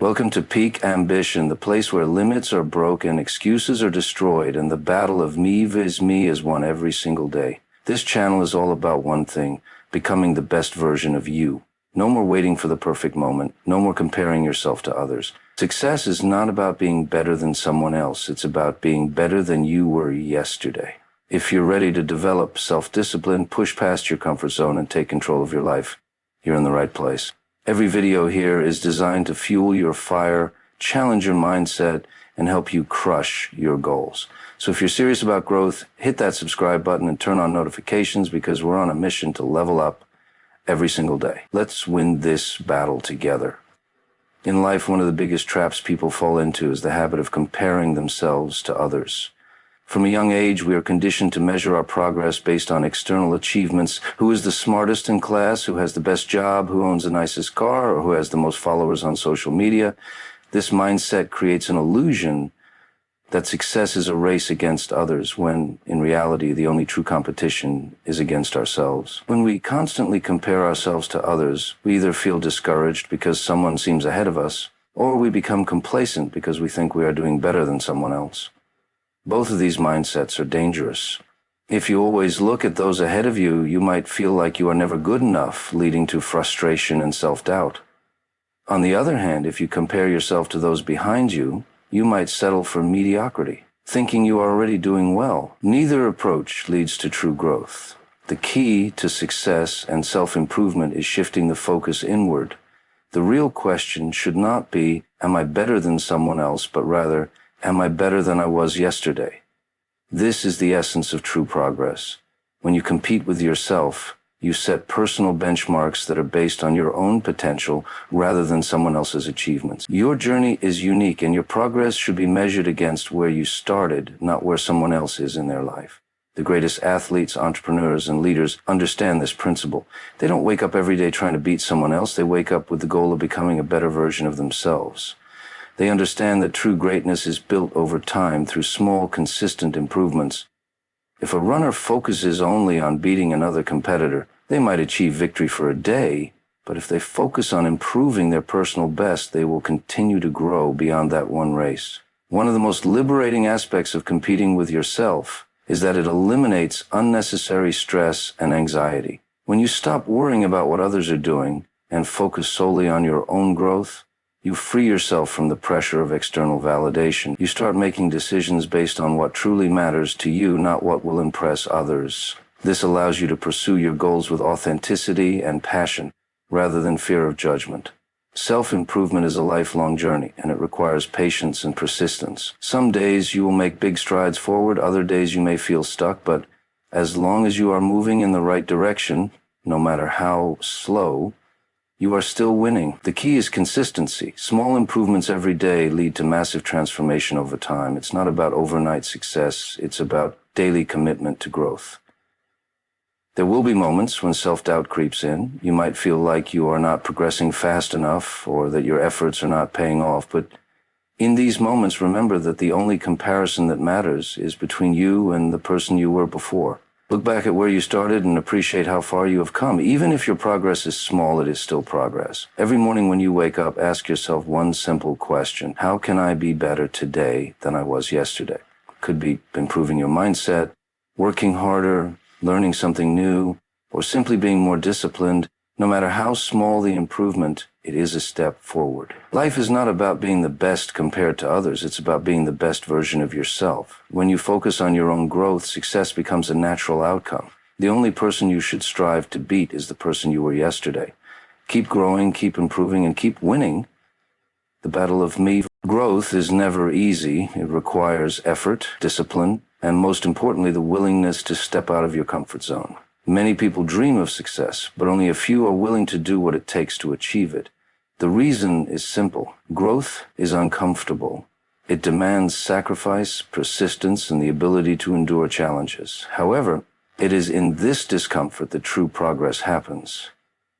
Welcome to Peak Ambition, the place where limits are broken, excuses are destroyed, and the battle of me vis me is won every single day. This channel is all about one thing: becoming the best version of you. No more waiting for the perfect moment. No more comparing yourself to others. Success is not about being better than someone else. It's about being better than you were yesterday. If you're ready to develop self-discipline, push past your comfort zone, and take control of your life, you're in the right place. Every video here is designed to fuel your fire, challenge your mindset, and help you crush your goals. So if you're serious about growth, hit that subscribe button and turn on notifications, because we're on a mission to level up every single day. Let's win this battle together. In life, one of the biggest traps people fall into is the habit of comparing themselves to others. From a young age, we are conditioned to measure our progress based on external achievements. Who is the smartest in class? Who has the best job? Who owns the nicest car? Or who has the most followers on social media? This mindset creates an illusion that success is a race against others, when in reality, the only true competition is against ourselves. When we constantly compare ourselves to others, we either feel discouraged because someone seems ahead of us, or we become complacent because we think we are doing better than someone else. Both of these mindsets are dangerous. If you always look at those ahead of you, you might feel like you are never good enough, leading to frustration and self-doubt. On the other hand, if you compare yourself to those behind you, you might settle for mediocrity, thinking you are already doing well. Neither approach leads to true growth. The key to success and self-improvement is shifting the focus inward. The real question should not be, am I better than someone else, but rather, am I better than I was yesterday? This is the essence of true progress. When you compete with yourself, you set personal benchmarks that are based on your own potential rather than someone else's achievements. Your journey is unique, and your progress should be measured against where you started, not where someone else is in their life. The greatest athletes, entrepreneurs, and leaders understand this principle. They don't wake up every day trying to beat someone else. They wake up with the goal of becoming a better version of themselves. They understand that true greatness is built over time through small, consistent improvements. If a runner focuses only on beating another competitor, they might achieve victory for a day, but if they focus on improving their personal best, they will continue to grow beyond that one race. One of the most liberating aspects of competing with yourself is that it eliminates unnecessary stress and anxiety. When you stop worrying about what others are doing and focus solely on your own growth, you free yourself from the pressure of external validation. You start making decisions based on what truly matters to you, not what will impress others. This allows you to pursue your goals with authenticity and passion, rather than fear of judgment. Self-improvement is a lifelong journey, and it requires patience and persistence. Some days you will make big strides forward, other days you may feel stuck, but as long as you are moving in the right direction, no matter how slow, you are still winning. The key is consistency. Small improvements every day lead to massive transformation over time. It's not about overnight success. It's about daily commitment to growth. There will be moments when self-doubt creeps in. You might feel like you are not progressing fast enough, or that your efforts are not paying off. But in these moments, remember that the only comparison that matters is between you and the person you were before. Look back at where you started and appreciate how far you have come. Even if your progress is small, it is still progress. Every morning when you wake up, ask yourself one simple question: how can I be better today than I was yesterday? Could be improving your mindset, working harder, learning something new, or simply being more disciplined. No matter how small the improvement, it is a step forward. Life is not about being the best compared to others. It's about being the best version of yourself. When you focus on your own growth, success becomes a natural outcome. The only person you should strive to beat is the person you were yesterday. Keep growing, keep improving, and keep winning the battle of me. Growth is never easy. It requires effort, discipline, and most importantly, the willingness to step out of your comfort zone. Many people dream of success, but only a few are willing to do what it takes to achieve it. The reason is simple. Growth is uncomfortable. It demands sacrifice, persistence, and the ability to endure challenges. However, it is in this discomfort that true progress happens.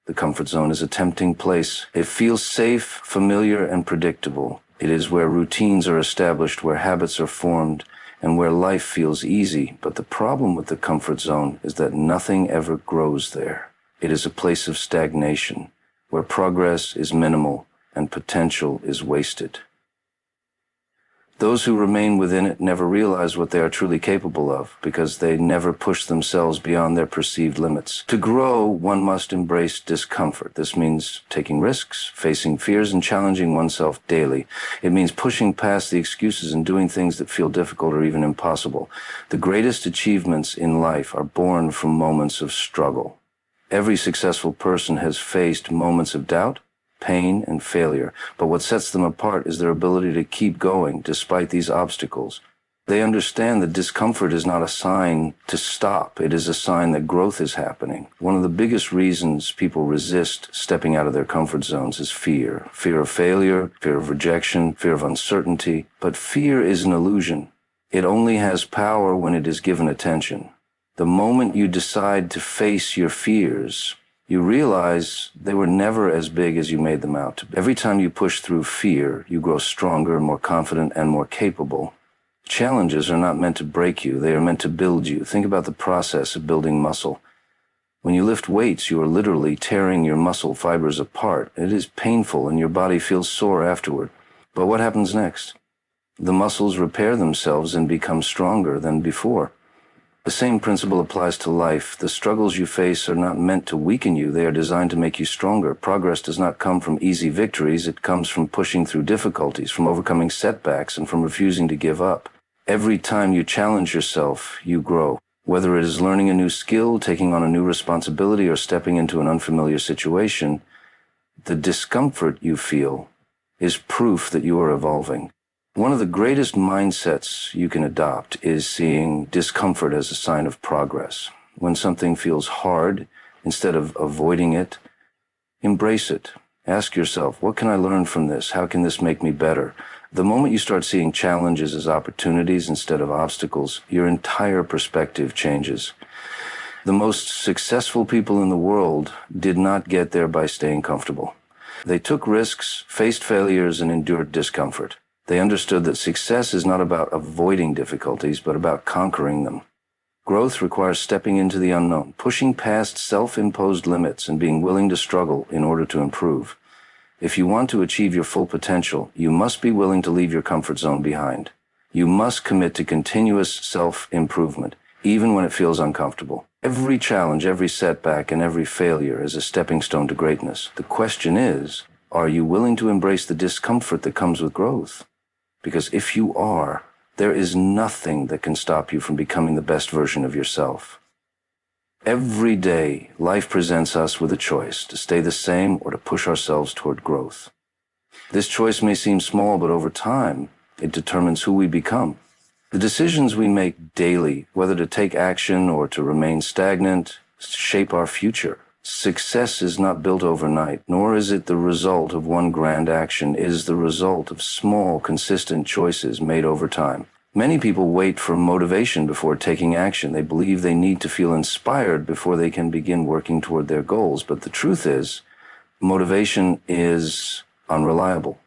The comfort zone is a tempting place. It feels safe, familiar, and predictable. It is where routines are established, where habits are formed, and where life feels easy. But the problem with the comfort zone is that nothing ever grows there. It is a place of stagnation, where progress is minimal and potential is wasted. Those who remain within it never realize what they are truly capable of because they never push themselves beyond their perceived limits. To grow, one must embrace discomfort. This means taking risks, facing fears, and challenging oneself daily. It means pushing past the excuses and doing things that feel difficult or even impossible. The greatest achievements in life are born from moments of struggle. Every successful person has faced moments of doubt, pain, and failure, but what sets them apart is their ability to keep going despite these obstacles. They understand that discomfort is not a sign to stop. It is a sign that growth is happening. One of the biggest reasons people resist stepping out of their comfort zones is fear. Fear of failure, fear of rejection, fear of uncertainty. But fear is an illusion. It only has power when it is given attention. The moment you decide to face your fears, you realize they were never as big as you made them out to be. Every time you push through fear, you grow stronger, more confident, and more capable. Challenges are not meant to break you. They are meant to build you. Think about the process of building muscle. When you lift weights, you are literally tearing your muscle fibers apart. It is painful, and your body feels sore afterward. But what happens next? The muscles repair themselves and become stronger than before. The same principle applies to life. The struggles you face are not meant to weaken you. They are designed to make you stronger. Progress does not come from easy victories. It comes from pushing through difficulties, from overcoming setbacks, and from refusing to give up. Every time you challenge yourself, you grow. Whether it is learning a new skill, taking on a new responsibility, or stepping into an unfamiliar situation, the discomfort you feel is proof that you are evolving. One of the greatest mindsets you can adopt is seeing discomfort as a sign of progress. When something feels hard, instead of avoiding it, embrace it. Ask yourself, what can I learn from this? How can this make me better? The moment you start seeing challenges as opportunities instead of obstacles, your entire perspective changes. The most successful people in the world did not get there by staying comfortable. They took risks, faced failures, and endured discomfort. They understood that success is not about avoiding difficulties, but about conquering them. Growth requires stepping into the unknown, pushing past self-imposed limits, and being willing to struggle in order to improve. If you want to achieve your full potential, you must be willing to leave your comfort zone behind. You must commit to continuous self-improvement, even when it feels uncomfortable. Every challenge, every setback, and every failure is a stepping stone to greatness. The question is, are you willing to embrace the discomfort that comes with growth? Because if you are, there is nothing that can stop you from becoming the best version of yourself. Every day, life presents us with a choice to stay the same or to push ourselves toward growth. This choice may seem small, but over time, it determines who we become. The decisions we make daily, whether to take action or to remain stagnant, shape our future. Success is not built overnight, nor is it the result of one grand action. It is the result of small, consistent choices made over time. Many people wait for motivation before taking action. They believe they need to feel inspired before they can begin working toward their goals. But the truth is, motivation is unreliable.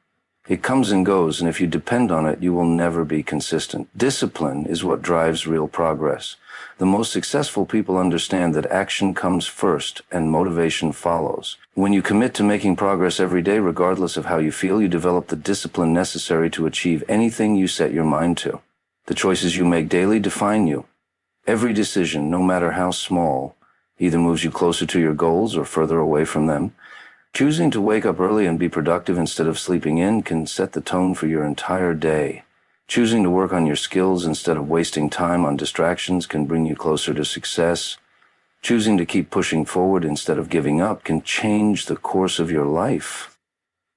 It comes and goes, and if you depend on it, you will never be consistent. Discipline is what drives real progress. The most successful people understand that action comes first and motivation follows. When you commit to making progress every day, regardless of how you feel, you develop the discipline necessary to achieve anything you set your mind to. The choices you make daily define you. Every decision, no matter how small, either moves you closer to your goals or further away from them. Choosing to wake up early and be productive instead of sleeping in can set the tone for your entire day. Choosing to work on your skills instead of wasting time on distractions can bring you closer to success. Choosing to keep pushing forward instead of giving up can change the course of your life.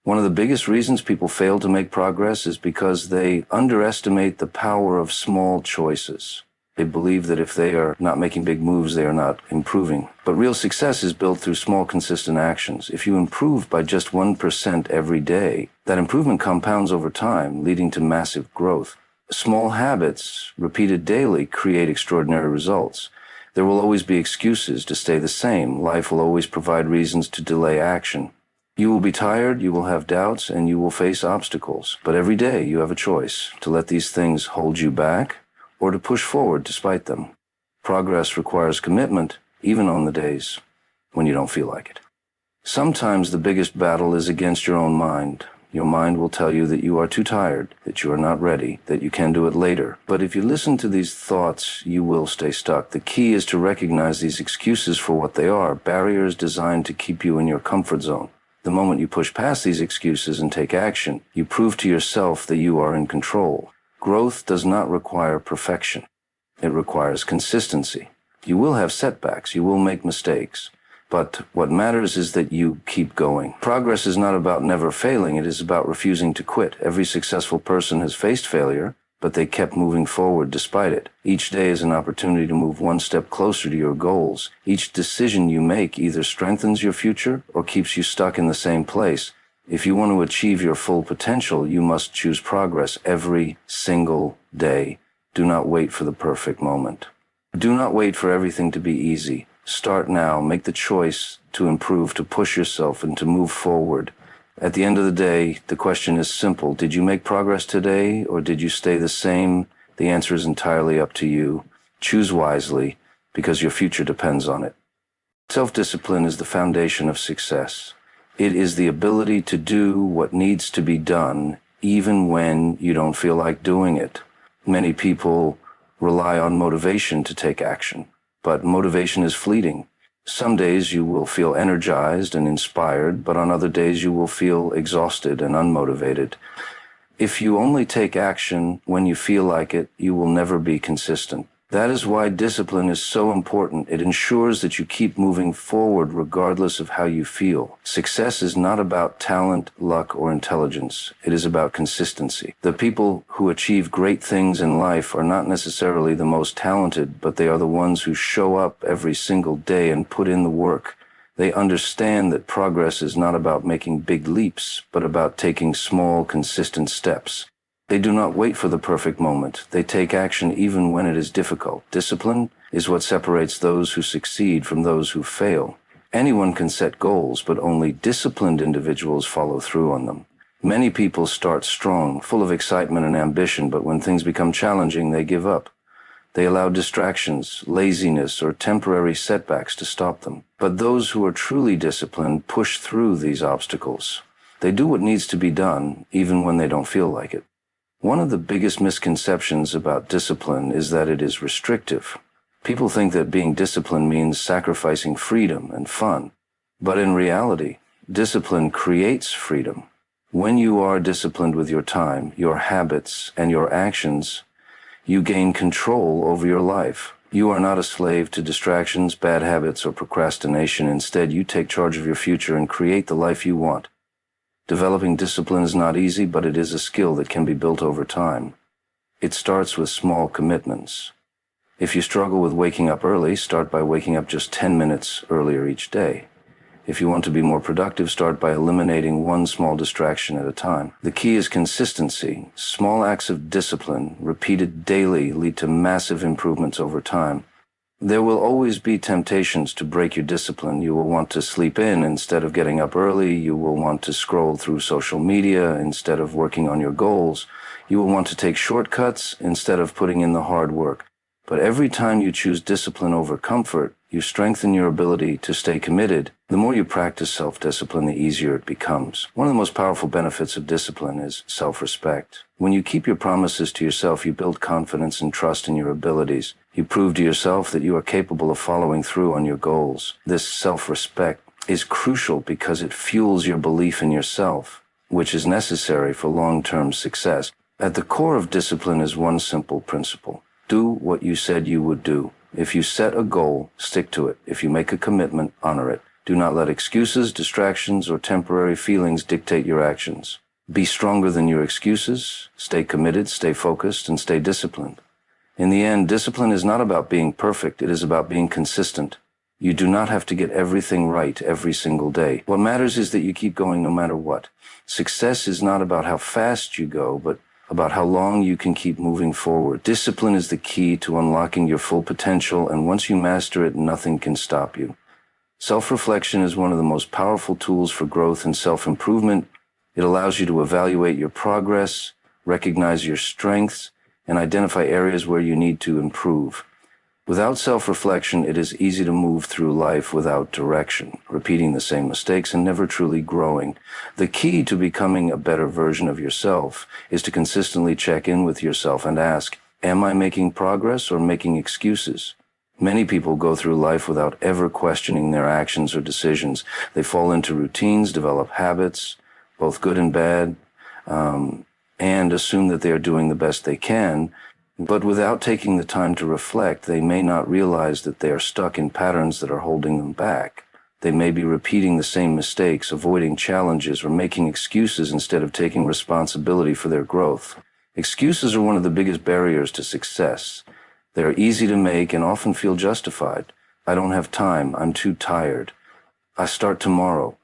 One of the biggest reasons people fail to make progress is because they underestimate the power of small choices. They believe that if they are not making big moves, they are not improving. But real success is built through small, consistent actions. If you improve by just 1% every day, that improvement compounds over time, leading to massive growth. Small habits, repeated daily, create extraordinary results. There will always be excuses to stay the same. Life will always provide reasons to delay action. You will be tired, you will have doubts, and you will face obstacles. But every day you have a choice to let these things hold you back or to push forward despite them. Progress requires commitment, even on the days when you don't feel like it. Sometimes the biggest battle is against your own mind. Your mind will tell you that you are too tired, that you are not ready, that you can do it later. But if you listen to these thoughts, you will stay stuck. The key is to recognize these excuses for what they are, barriers designed to keep you in your comfort zone. The moment you push past these excuses and take action, you prove to yourself that you are in control. Growth does not require perfection. It requires consistency. You will have setbacks. You will make mistakes. But what matters is that you keep going. Progress is not about never failing. It is about refusing to quit. Every successful person has faced failure, but they kept moving forward despite it. Each day is an opportunity to move one step closer to your goals. Each decision you make either strengthens your future or keeps you stuck in the same place. If you want to achieve your full potential, you must choose progress every single day. Do not wait for the perfect moment. Do not wait for everything to be easy. Start now. Make the choice to improve, to push yourself, and to move forward. At the end of the day, the question is simple. Did you make progress today, or did you stay the same? The answer is entirely up to you. Choose wisely, because your future depends on it. Self-discipline is the foundation of success. It is the ability to do what needs to be done, even when you don't feel like doing it. Many people rely on motivation to take action. But motivation is fleeting. Some days you will feel energized and inspired, but on other days you will feel exhausted and unmotivated. If you only take action when you feel like it, you will never be consistent. That is why discipline is so important. It ensures that you keep moving forward regardless of how you feel. Success is not about talent, luck, or intelligence. It is about consistency. The people who achieve great things in life are not necessarily the most talented, but they are the ones who show up every single day and put in the work. They understand that progress is not about making big leaps, but about taking small, consistent steps. They do not wait for the perfect moment. They take action even when it is difficult. Discipline is what separates those who succeed from those who fail. Anyone can set goals, but only disciplined individuals follow through on them. Many people start strong, full of excitement and ambition, but when things become challenging, they give up. They allow distractions, laziness, or temporary setbacks to stop them. But those who are truly disciplined push through these obstacles. They do what needs to be done, even when they don't feel like it. One of the biggest misconceptions about discipline is that it is restrictive. People think that being disciplined means sacrificing freedom and fun. But in reality, discipline creates freedom. When you are disciplined with your time, your habits, and your actions, you gain control over your life. You are not a slave to distractions, bad habits, or procrastination. Instead, you take charge of your future and create the life you want. Developing discipline is not easy, but it is a skill that can be built over time. It starts with small commitments. If you struggle with waking up early, start by waking up just 10 minutes earlier each day. If you want to be more productive, start by eliminating one small distraction at a time. The key is consistency. Small acts of discipline, repeated daily, lead to massive improvements over time. There will always be temptations to break your discipline. You will want to sleep in instead of getting up early. You will want to scroll through social media instead of working on your goals. You will want to take shortcuts instead of putting in the hard work. But every time you choose discipline over comfort, you strengthen your ability to stay committed. The more you practice self-discipline, the easier it becomes. One of the most powerful benefits of discipline is self-respect. When you keep your promises to yourself, you build confidence and trust in your abilities. You prove to yourself that you are capable of following through on your goals. This self-respect is crucial because it fuels your belief in yourself, which is necessary for long-term success. At the core of discipline is one simple principle. Do what you said you would do. If you set a goal, stick to it. If you make a commitment, honor it. Do not let excuses, distractions, or temporary feelings dictate your actions. Be stronger than your excuses. Stay committed, stay focused, and stay disciplined. In the end, discipline is not about being perfect. It is about being consistent. You do not have to get everything right every single day. What matters is that you keep going no matter what. Success is not about how fast you go, but about how long you can keep moving forward. Discipline is the key to unlocking your full potential, and once you master it, nothing can stop you. Self-reflection is one of the most powerful tools for growth and self-improvement. It allows you to evaluate your progress, recognize your strengths, and identify areas where you need to improve. Without self-reflection, it is easy to move through life without direction, repeating the same mistakes and never truly growing. The key to becoming a better version of yourself is to consistently check in with yourself and ask, am I making progress or making excuses? Many people go through life without ever questioning their actions or decisions. They fall into routines, develop habits, both good and bad, and assume that they are doing the best they can. But without taking the time to reflect, they may not realize that they are stuck in patterns that are holding them back. They may be repeating the same mistakes, avoiding challenges, or making excuses instead of taking responsibility for their growth. Excuses are one of the biggest barriers to success. They are easy to make and often feel justified. I don't have time. I'm too tired. I start tomorrow.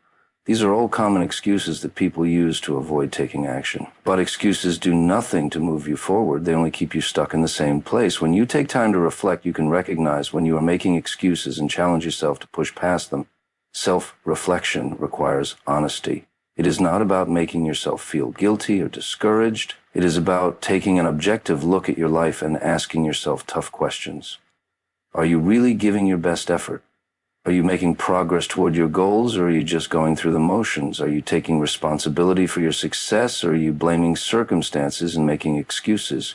These are all common excuses that people use to avoid taking action. But excuses do nothing to move you forward. They only keep you stuck in the same place. When you take time to reflect, you can recognize when you are making excuses and challenge yourself to push past them. Self-reflection requires honesty. It is not about making yourself feel guilty or discouraged. It is about taking an objective look at your life and asking yourself tough questions. Are you really giving your best effort? Are you making progress toward your goals, or are you just going through the motions? Are you taking responsibility for your success, or are you blaming circumstances and making excuses?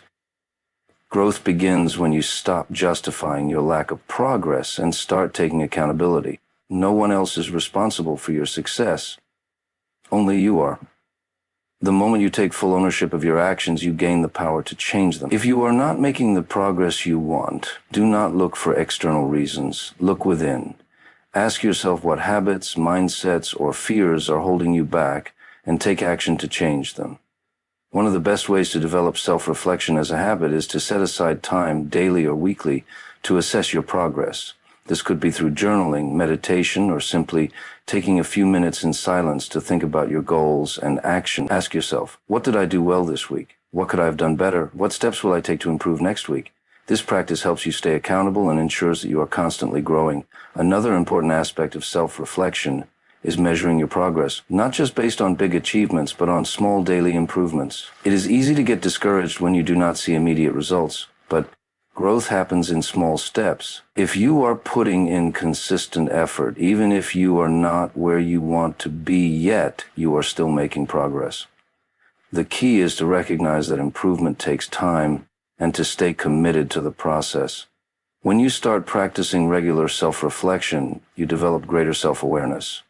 Growth begins when you stop justifying your lack of progress and start taking accountability. No one else is responsible for your success. Only you are. The moment you take full ownership of your actions, you gain the power to change them. If you are not making the progress you want, do not look for external reasons. Look within. Ask yourself what habits, mindsets, or fears are holding you back, and take action to change them. One of the best ways to develop self-reflection as a habit is to set aside time, daily or weekly, to assess your progress. This could be through journaling, meditation, or simply taking a few minutes in silence to think about your goals and action. Ask yourself, what did I do well this week? What could I have done better? What steps will I take to improve next week? This practice helps you stay accountable and ensures that you are constantly growing. Another important aspect of self-reflection is measuring your progress, not just based on big achievements, but on small daily improvements. It is easy to get discouraged when you do not see immediate results, but growth happens in small steps. If you are putting in consistent effort, even if you are not where you want to be yet, you are still making progress. The key is to recognize that improvement takes time and to stay committed to the process. When you start practicing regular self-reflection, you develop greater self-awareness.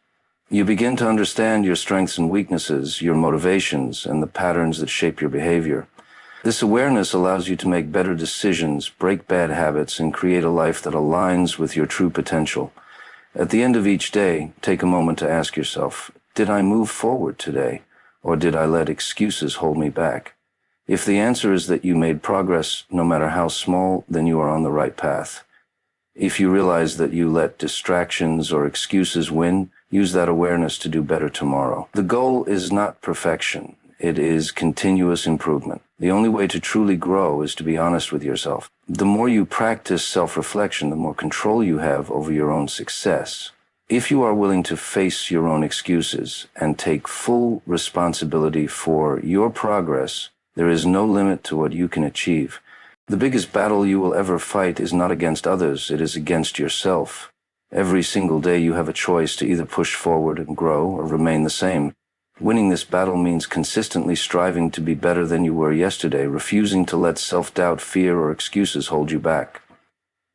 You begin to understand your strengths and weaknesses, your motivations, and the patterns that shape your behavior. This awareness allows you to make better decisions, break bad habits, and create a life that aligns with your true potential. At the end of each day, take a moment to ask yourself, did I move forward today, or did I let excuses hold me back? If the answer is that you made progress, no matter how small, then you are on the right path. If you realize that you let distractions or excuses win, use that awareness to do better tomorrow. The goal is not perfection. It is continuous improvement. The only way to truly grow is to be honest with yourself. The more you practice self-reflection, the more control you have over your own success. If you are willing to face your own excuses and take full responsibility for your progress, there is no limit to what you can achieve. The biggest battle you will ever fight is not against others, it is against yourself. Every single day you have a choice to either push forward and grow or remain the same. Winning this battle means consistently striving to be better than you were yesterday, refusing to let self-doubt, fear, or excuses hold you back.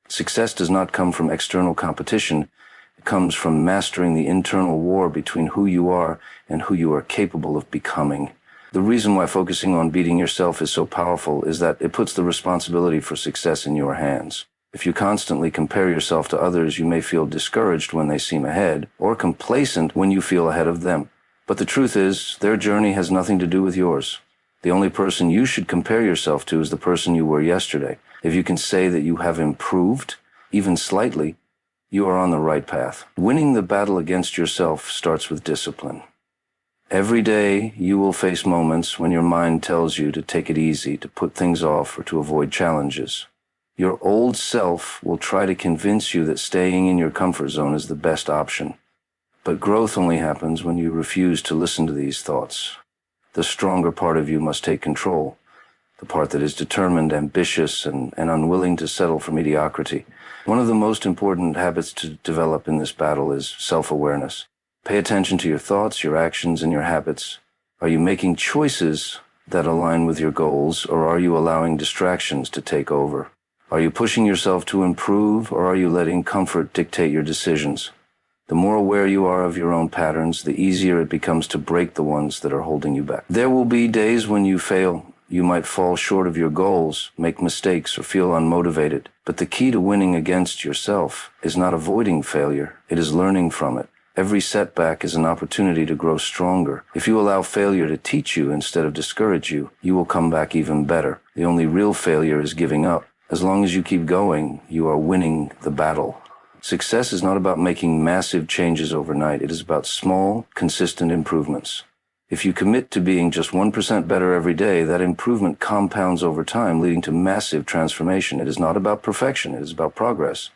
Success does not come from external competition. It comes from mastering the internal war between who you are and who you are capable of becoming. The reason why focusing on beating yourself is so powerful is that it puts the responsibility for success in your hands. If you constantly compare yourself to others, you may feel discouraged when they seem ahead, or complacent when you feel ahead of them. But the truth is, their journey has nothing to do with yours. The only person you should compare yourself to is the person you were yesterday. If you can say that you have improved, even slightly, you are on the right path. Winning the battle against yourself starts with discipline. Every day, you will face moments when your mind tells you to take it easy, to put things off, or to avoid challenges. Your old self will try to convince you that staying in your comfort zone is the best option. But growth only happens when you refuse to listen to these thoughts. The stronger part of you must take control. the part that is determined, ambitious, and unwilling to settle for mediocrity. One of the most important habits to develop in this battle is self-awareness. Pay attention to your thoughts, your actions, and your habits. Are you making choices that align with your goals, or are you allowing distractions to take over? Are you pushing yourself to improve, or are you letting comfort dictate your decisions? The more aware you are of your own patterns, the easier it becomes to break the ones that are holding you back. There will be days when you fail. You might fall short of your goals, make mistakes, or feel unmotivated. But the key to winning against yourself is not avoiding failure. It is learning from it. Every setback is an opportunity to grow stronger. If you allow failure to teach you instead of discourage you, you will come back even better. The only real failure is giving up. As long as you keep going, you are winning the battle. Success is not about making massive changes overnight. It is about small, consistent improvements. If you commit to being just 1% better every day, that improvement compounds over time, leading to massive transformation. It is not about perfection. It is about progress.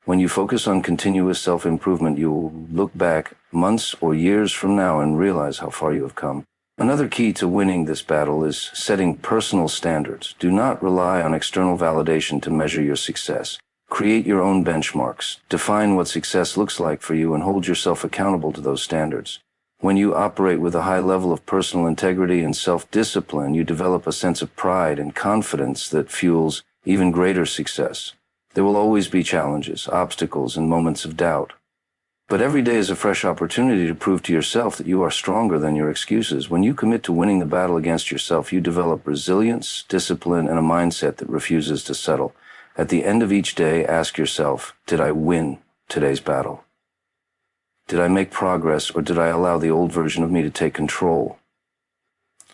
When you focus on continuous self-improvement, you will look back months or years from now and realize how far you have come. Another key to winning this battle is setting personal standards. Do not rely on external validation to measure your success. Create your own benchmarks. Define what success looks like for you and hold yourself accountable to those standards. When you operate with a high level of personal integrity and self-discipline, you develop a sense of pride and confidence that fuels even greater success. There will always be challenges, obstacles, and moments of doubt. But every day is a fresh opportunity to prove to yourself that you are stronger than your excuses. When you commit to winning the battle against yourself, you develop resilience, discipline, and a mindset that refuses to settle. At the end of each day, ask yourself, did I win today's battle? Did I make progress, or did I allow the old version of me to take control?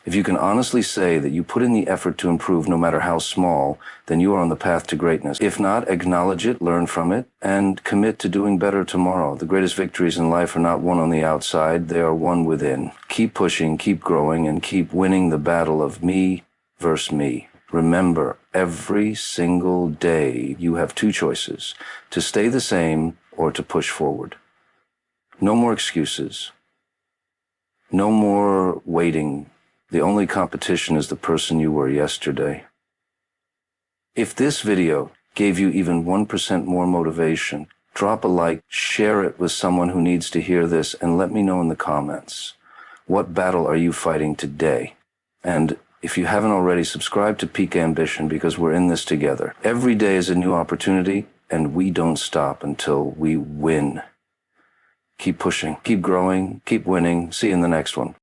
If you can honestly say that you put in the effort to improve no matter how small, then you are on the path to greatness. If not, acknowledge it, learn from it, and commit to doing better tomorrow. The greatest victories in life are not won on the outside, they are won within. Keep pushing, keep growing, and keep winning the battle of me versus me. Remember, every single day you have two choices: to stay the same or to push forward. No more excuses. No more waiting. The only competition is the person you were yesterday. If this video gave you even 1% more motivation, drop a like, share it with someone who needs to hear this, and let me know in the comments. What battle are you fighting today? And if you haven't already, subscribe to Peak Ambition, because we're in this together. Every day is a new opportunity, and we don't stop until we win. Keep pushing, keep growing, keep winning. See you in the next one.